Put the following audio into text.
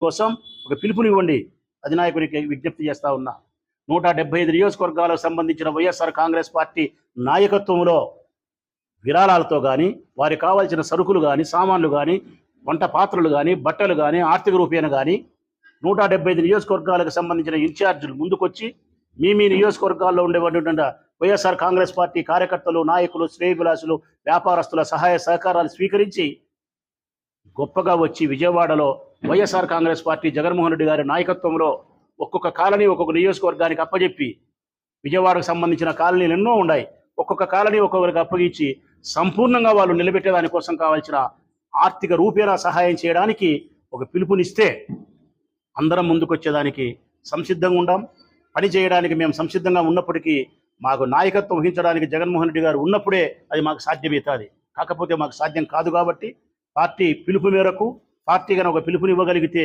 కోసం ఒక పిలుపునివ్వండి అధినాయకుడికి విజ్ఞప్తి చేస్తా ఉన్నా. 175 నియోజకవర్గాలకు సంబంధించిన వైఎస్ఆర్ కాంగ్రెస్ పార్టీ నాయకత్వంలో విరాళాలతో కానీ, వారికి కావాల్సిన సరుకులు కానీ, సామాన్లు కానీ, వంట పాత్రలు కానీ, బట్టలు కానీ, ఆర్థిక రూపేణ కానీ 175 నియోజకవర్గాలకు సంబంధించిన ఇన్ఛార్జీలు ముందుకొచ్చి మీ నియోజకవర్గాల్లో ఉండేటువంటి వైఎస్ఆర్ కాంగ్రెస్ పార్టీ కార్యకర్తలు, నాయకులు, శ్రేయోభిలాషులు, వ్యాపారస్తుల సహాయ సహకారాలు స్వీకరించి గొప్పగా వచ్చి విజయవాడలో వైఎస్ఆర్ కాంగ్రెస్ పార్టీ జగన్మోహన్ రెడ్డి గారి నాయకత్వంలో ఒక్కొక్క కాలనీ ఒక్కొక్క నియోజకవర్గానికి అప్పజెప్పి, విజయవాడకు సంబంధించిన కాలనీలు ఎన్నో ఉన్నాయి, ఒక్కొక్క కాలనీ ఒక్కొక్కరికి అప్పగించి సంపూర్ణంగా వాళ్ళు నిలబెట్టేదానికోసం కావాల్సిన ఆర్థిక రూపేణా సహాయం చేయడానికి ఒక పిలుపునిస్తే అందరం ముందుకొచ్చేదానికి సంసిద్ధంగా ఉండాం. పని చేయడానికి మేము సంసిద్ధంగా ఉన్నప్పటికీ మాకు నాయకత్వం వహించడానికి జగన్మోహన్ రెడ్డి గారు ఉన్నప్పుడే అది మాకు సాధ్యమవుతుంది. కాకపోతే మాకు సాధ్యం కాదు కాబట్టి పార్టీ పిలుపు మేరకు పార్టీ కనుక ఒక పిలుపునివ్వగలిగితే